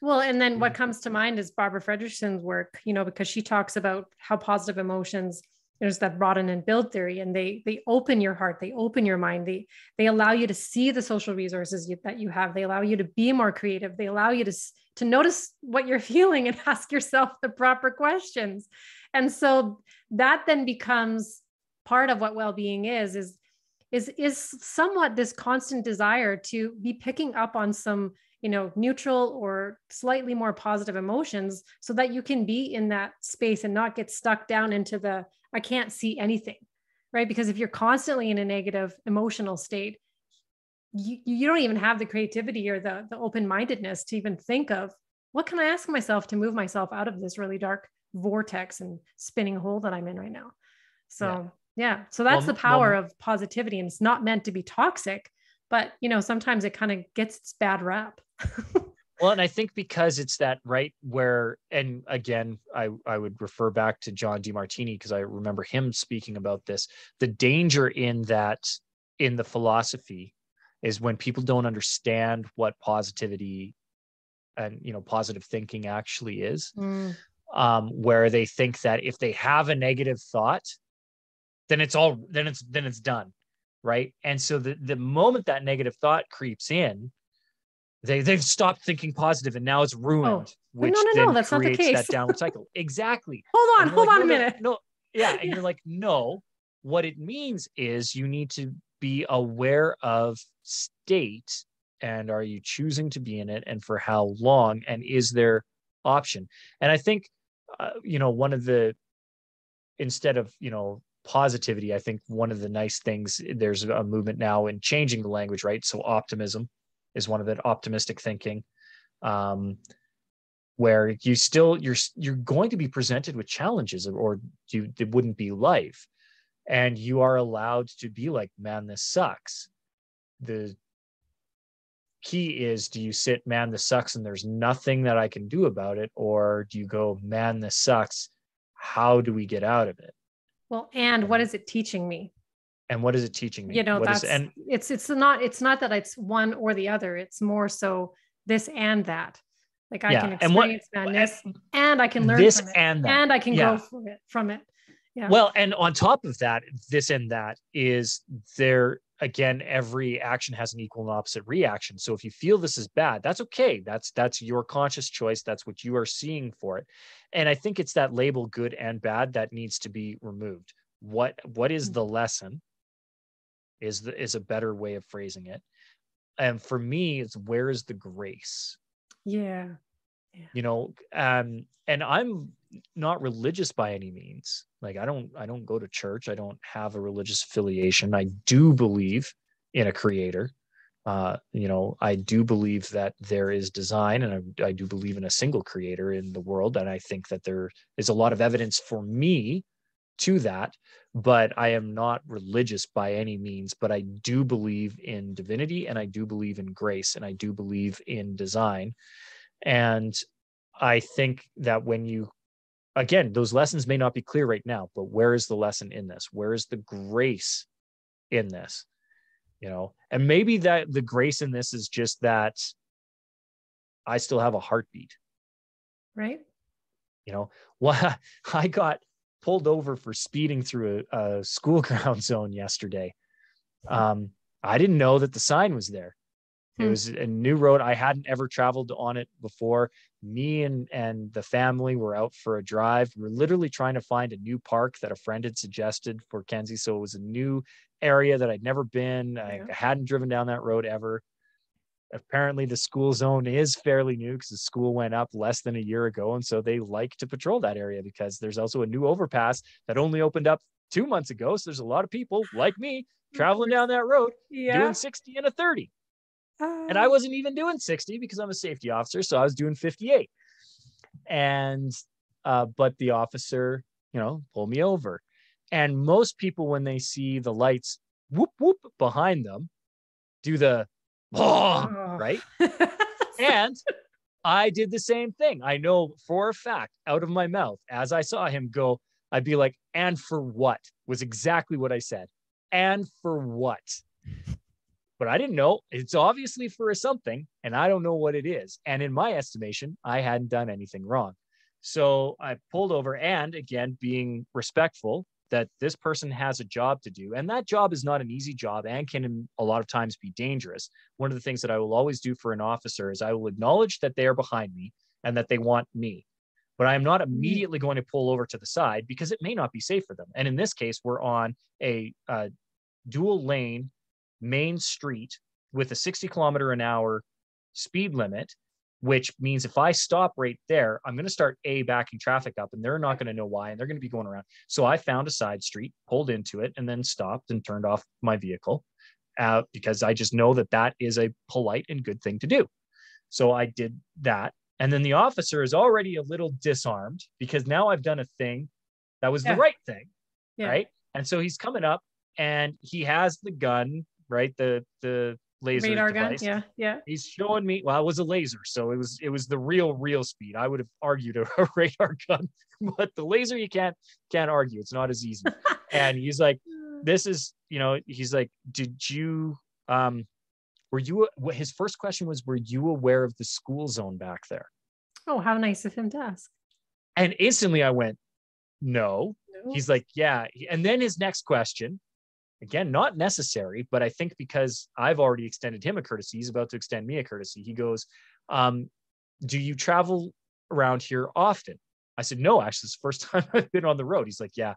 [SPEAKER 1] Well, and then what comes to mind is Barbara Fredrickson's work, because she talks about how positive emotions, there's that broaden and build theory, and they open your heart, they open your mind, they allow you to see the social resources that you have, they allow you to be more creative, they allow you to notice what you're feeling and ask yourself the proper questions. And so that then becomes part of what well-being is somewhat this constant desire to be picking up on some neutral or slightly more positive emotions so that you can be in that space and not get stuck down into the I can't see anything, right? Because if you're constantly in a negative emotional state, you don't even have the creativity or the open-mindedness to even think of what can I ask myself to move myself out of this really dark vortex and spinning hole that I'm in right now. So yeah. So that's the power of positivity, and it's not meant to be toxic, but sometimes it kind of gets its bad rap.
[SPEAKER 2] Well, and I think because it's that right where, and again, I would refer back to John DeMartini because I remember him speaking about this. The danger in that, in the philosophy, is when people don't understand what positivity and positive thinking actually is, where they think that if they have a negative thought, then it's done, right? And so the moment that negative thought creeps in, they've stopped thinking positive and now it's ruined,
[SPEAKER 1] but
[SPEAKER 2] which
[SPEAKER 1] no,
[SPEAKER 2] then
[SPEAKER 1] that's not the
[SPEAKER 2] creates
[SPEAKER 1] case.
[SPEAKER 2] that downward cycle. Exactly.
[SPEAKER 1] hold
[SPEAKER 2] And you're like,
[SPEAKER 1] on
[SPEAKER 2] no,
[SPEAKER 1] a minute.
[SPEAKER 2] no, yeah. And you're like, no, what it means is you need to be aware of state, and are you choosing to be in it, and for how long, and is there option? And I think one of the, instead of positivity, I think one of the nice things, there's a movement now in changing the language, right? So optimism is one of it, optimistic thinking, where you're going to be presented with challenges, or it wouldn't be life, and you are allowed to be like, man, this sucks. The key is, do you sit, man, this sucks and there's nothing that I can do about it, or do you go, man, this sucks, how do we get out of it?
[SPEAKER 1] Well, and what is it teaching me?
[SPEAKER 2] And what is it teaching me?
[SPEAKER 1] It's not that it's one or the other. It's more so this and that. Like I can experience madness and I can learn
[SPEAKER 2] this
[SPEAKER 1] from it,
[SPEAKER 2] and that,
[SPEAKER 1] and I can grow from it. Yeah.
[SPEAKER 2] Well, and on top of that, this and that is there again, every action has an equal and opposite reaction. So if you feel this is bad, that's okay. That's your conscious choice. That's what you are seeing for it. And I think it's that label good and bad that needs to be removed. What is the lesson is a better way of phrasing it. And for me, it's where is the grace?
[SPEAKER 1] Yeah.
[SPEAKER 2] And I'm not religious by any means. Like I don't go to church. I don't have a religious affiliation. I do believe in a creator. I do believe that there is design, and I do believe in a single creator in the world. And I think that there is a lot of evidence for me to that, but I am not religious by any means. But I do believe in divinity, and I do believe in grace, and I do believe in design. And I think that when you, again, those lessons may not be clear right now, but where is the lesson in this? Where is the grace in this? And maybe that the grace in this is just that I still have a heartbeat.
[SPEAKER 1] Right.
[SPEAKER 2] Well, I got pulled over for speeding through a school ground zone yesterday. I didn't know that the sign was there. It was a new road. I hadn't ever traveled on it before. Me and the family were out for a drive. We were literally trying to find a new park that a friend had suggested for Kenzie. So it was a new area that I'd never been. I hadn't driven down that road ever. Apparently the school zone is fairly new because the school went up less than a year ago. And so they like to patrol that area because there's also a new overpass that only opened up 2 months ago. So there's a lot of people like me traveling down that road doing 60 and a 30. And I wasn't even doing 60 because I'm a safety officer. So I was doing 58. And, but the officer, pulled me over. And most people, when they see the lights whoop, whoop behind them, do the, right? And I did the same thing. I know for a fact out of my mouth, as I saw him go, I'd be like, and for what? Was exactly what I said. And for what? But I didn't know. It's obviously for something, and I don't know what it is. And in my estimation, I hadn't done anything wrong. So I pulled over, and again, being respectful that this person has a job to do. And that job is not an easy job and can a lot of times be dangerous. One of the things that I will always do for an officer is I will acknowledge that they are behind me and that they want me. But I am not immediately going to pull over to the side because it may not be safe for them. And in this case, we're on a dual lane main street with a 60-kilometer-an-hour speed limit, which means if I stop right there, I'm going to start backing traffic up, and they're not going to know why, and they're going to be going around. So I found a side street, pulled into it, and then stopped and turned off my vehicle because I just know that that is a polite and good thing to do. So I did that. And then the officer is already a little disarmed because now I've done a thing that was the right thing, right? And so he's coming up, and he has the gun, right? The laser
[SPEAKER 1] radar
[SPEAKER 2] device.
[SPEAKER 1] gun. Yeah.
[SPEAKER 2] He's showing me, well, it was a laser. So it was the real speed. I would have argued a radar gun, but the laser, you can't argue. It's not as easy. And he's like, this is, he's like, did you, his first question was, were you aware of the school zone back there?
[SPEAKER 1] Oh, how nice of him to ask.
[SPEAKER 2] And instantly I went, no. He's like, yeah. And then his next question, again, not necessary, but I think because I've already extended him a courtesy, he's about to extend me a courtesy. He goes, do you travel around here often? I said, no, actually, it's the first time I've been on the road. He's like, yeah.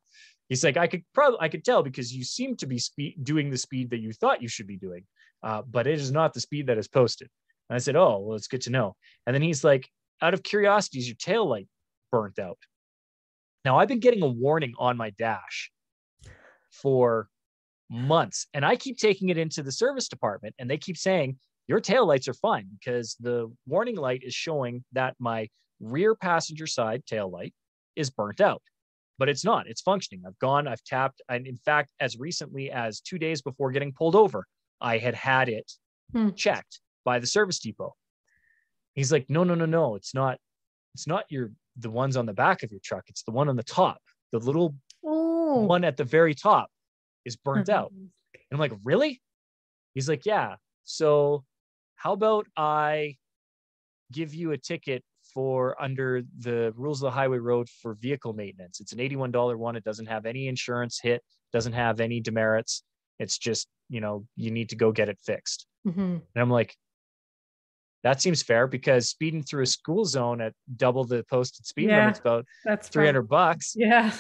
[SPEAKER 2] He's like, I could tell because you seem to be doing the speed that you thought you should be doing, but it is not the speed that is posted. And I said, oh, well, it's good to know. And then he's like, out of curiosity, is your tail light burnt out? Now, I've been getting a warning on my dash for months, and I keep taking it into the service department, and they keep saying your taillights are fine because the warning light is showing that my rear passenger side tail light is burnt out, but it's not. It's functioning. I've tapped, and in fact, as recently as 2 days before getting pulled over, I had it checked by the service depot. He's like, no, it's not the ones on the back of your truck. It's the one on the top, the little one at the very top is burnt out. And I'm like, really? He's like, yeah. So how about I give you a ticket for under the rules of the highway road for vehicle maintenance? It's an $81 one. It doesn't have any insurance hit, doesn't have any demerits. It's just, you need to go get it fixed. And I'm like, that seems fair because speeding through a school zone at double the posted speed limit's about that's $300.
[SPEAKER 1] Yeah.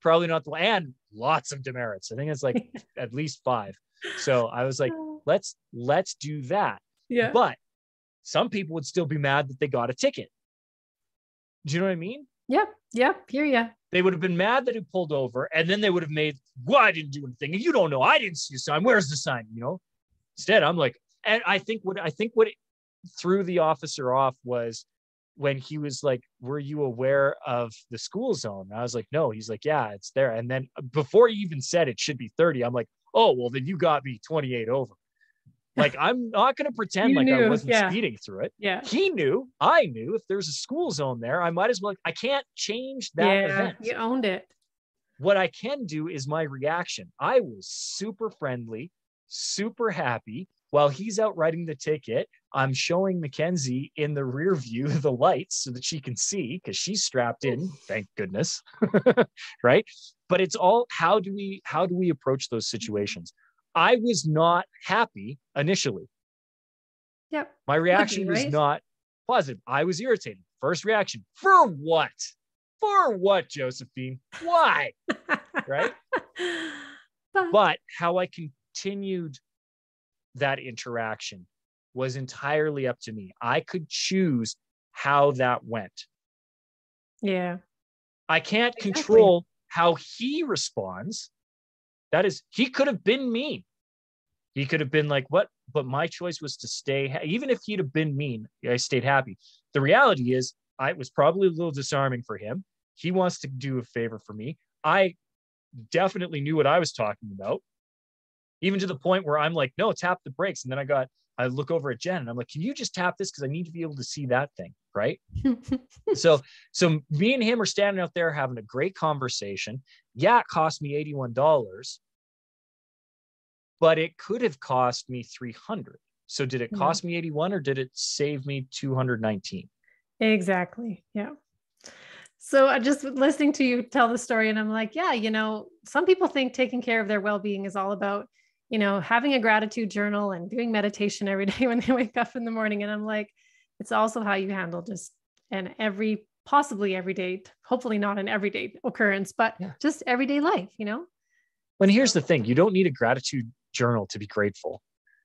[SPEAKER 2] Probably not and lots of demerits. I think it's like at least 5. So I was like, let's do that.
[SPEAKER 1] Yeah.
[SPEAKER 2] But some people would still be mad that they got a ticket. Do you know what I mean?
[SPEAKER 1] Yep. Hear ya.
[SPEAKER 2] They would have been mad that it pulled over, and then they would have made, well, I didn't do anything. And you don't know. I didn't see a sign. Where's the sign? Instead, I'm like, and I think what it threw the officer off was when he was like, were you aware of the school zone? I was like, no. He's like, yeah, it's there. And then before he even said it should be 30, I'm like, oh, well, then you got me 28 over. Like, I'm not going to pretend
[SPEAKER 1] You
[SPEAKER 2] like I
[SPEAKER 1] knew,
[SPEAKER 2] wasn't
[SPEAKER 1] yeah.
[SPEAKER 2] speeding through it.
[SPEAKER 1] Yeah.
[SPEAKER 2] He knew, I knew if there's a school zone there, I might as well, I can't change that event.
[SPEAKER 1] You owned it.
[SPEAKER 2] What I can do is my reaction. I was super friendly, super happy. While he's out writing the ticket, I'm showing Mackenzie in the rear view the lights so that she can see, because she's strapped in, thank goodness. Right? But it's all, how do we approach those situations? I was not happy initially.
[SPEAKER 1] Yep.
[SPEAKER 2] My reaction was not positive. I was irritated. First reaction, for what? For what, Josephine? Why? Right? But how I continued that interaction was entirely up to me. I could choose how that went.
[SPEAKER 1] Yeah.
[SPEAKER 2] I can't control how he responds. That is, he could have been mean. He could have been like, what? But my choice was to stay. Even if he'd have been mean, I stayed happy. The reality is, I was probably a little disarming for him. He wants to do a favor for me. I definitely knew what I was talking about, even to the point where I'm like, no, tap the brakes. And then I look over at Jen and I'm like, can you just tap this? Because I need to be able to see that thing. Right. So me and him are standing out there having a great conversation. Yeah, it cost me $81, but it could have cost me $300. So did it cost me 81 or did it save me 219?
[SPEAKER 1] Exactly. Yeah. So I just listening to you tell the story and I'm like, yeah, some people think taking care of their well-being is all about, having a gratitude journal and doing meditation every day when they wake up in the morning. And I'm like, it's also how you handle just possibly everyday, hopefully not an everyday occurrence, but just everyday life,
[SPEAKER 2] When here's the thing, you don't need a gratitude journal to be grateful.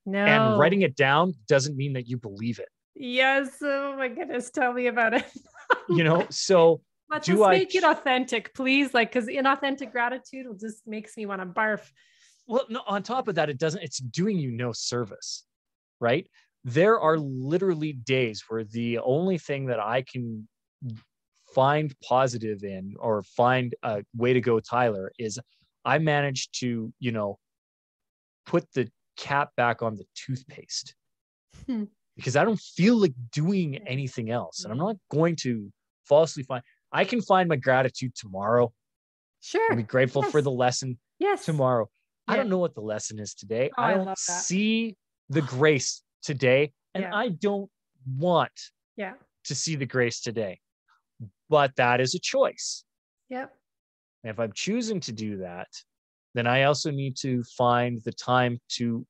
[SPEAKER 1] No.
[SPEAKER 2] And writing it down doesn't mean that you believe it.
[SPEAKER 1] Yes. Oh my goodness. Tell me about it.
[SPEAKER 2] So
[SPEAKER 1] but just make it authentic, please. Like, because inauthentic gratitude just makes me want to barf.
[SPEAKER 2] Well, no, on top of that, it's doing you no service, right? There are literally days where the only thing that I can find positive in or find a way to go, Tyler, is I managed to, put the cap back on the toothpaste because I don't feel like doing anything else. And I'm not going to falsely I can find my gratitude tomorrow.
[SPEAKER 1] Sure.
[SPEAKER 2] I'll be grateful for the lesson tomorrow. I don't know what the lesson is today. I don't see the grace today. And I don't want to see the grace today. But that is a choice.
[SPEAKER 1] Yep.
[SPEAKER 2] And if I'm choosing to do that, then I also need to find the time to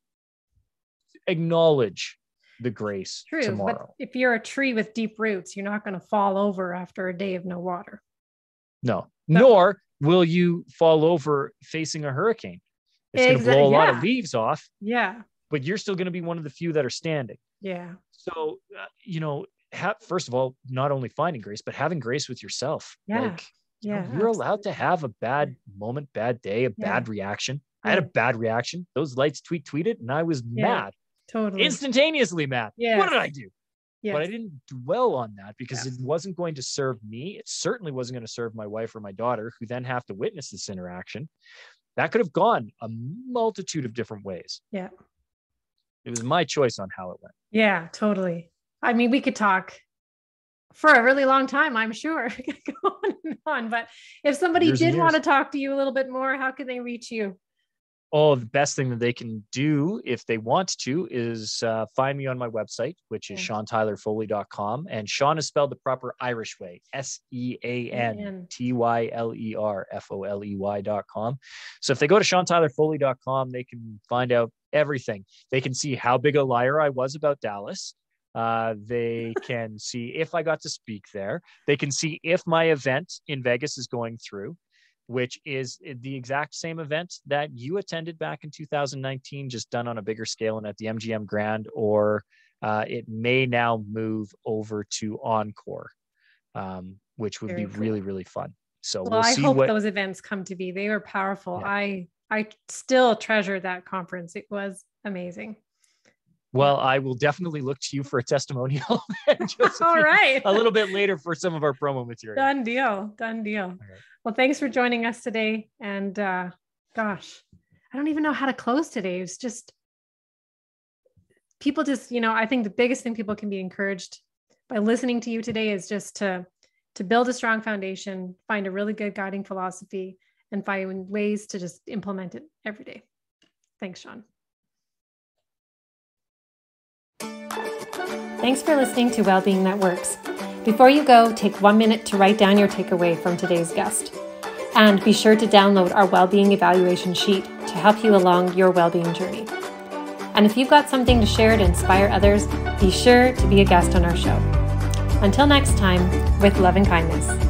[SPEAKER 2] acknowledge the grace tomorrow.
[SPEAKER 1] But if you're a tree with deep roots, you're not going to fall over after a day of no water.
[SPEAKER 2] No. Nor will you fall over facing a hurricane. It's going to blow a lot of leaves off.
[SPEAKER 1] Yeah.
[SPEAKER 2] But you're still going to be one of the few that are standing.
[SPEAKER 1] Yeah.
[SPEAKER 2] So, first of all, not only finding grace, but having grace with yourself.
[SPEAKER 1] Yeah.
[SPEAKER 2] You're allowed to have a bad moment, bad day, a bad reaction. I had a bad reaction. Those lights tweeted, and I was mad.
[SPEAKER 1] Totally.
[SPEAKER 2] Instantaneously mad. Yeah. What did I do?
[SPEAKER 1] Yes.
[SPEAKER 2] But I didn't dwell on that because it wasn't going to serve me. It certainly wasn't going to serve my wife or my daughter, who then have to witness this interaction. That could have gone a multitude of different ways.
[SPEAKER 1] Yeah.
[SPEAKER 2] It was my choice on how it went.
[SPEAKER 1] Yeah, totally. I mean, we could talk for a really long time, I'm sure. Go on and on. But if somebody did want to talk to you a little bit more, how can they reach you?
[SPEAKER 2] Oh, the best thing that they can do if they want to is find me on my website, which is SeanTylerFoley.com. And Sean is spelled the proper Irish way, SeanTylerFoley.com. So if they go to SeanTylerFoley.com, they can find out everything. They can see how big a liar I was about Dallas. They can see if I got to speak there. They can see if my event in Vegas is going through, which is the exact same event that you attended back in 2019, just done on a bigger scale and at the MGM Grand, or it may now move over to Encore, which would be really, really fun. So we'll see. I
[SPEAKER 1] hope those events come to be. They were powerful. Yeah. I still treasure that conference. It was amazing.
[SPEAKER 2] Well, I will definitely look to you for a testimonial.
[SPEAKER 1] All right.
[SPEAKER 2] A little bit later for some of our promo material.
[SPEAKER 1] Done deal. Done deal.
[SPEAKER 2] Right.
[SPEAKER 1] Well, thanks for joining us today. And gosh, I don't even know how to close today. It's just people just, I think the biggest thing people can be encouraged by listening to you today is just to build a strong foundation, find a really good guiding philosophy, and find ways to just implement it every day. Thanks, Sean. Thanks for listening to Wellbeing That Works. Before you go, take 1 minute to write down your takeaway from today's guest. And be sure to download our Wellbeing Evaluation Sheet to help you along your wellbeing journey. And if you've got something to share to inspire others, be sure to be a guest on our show. Until next time, with love and kindness.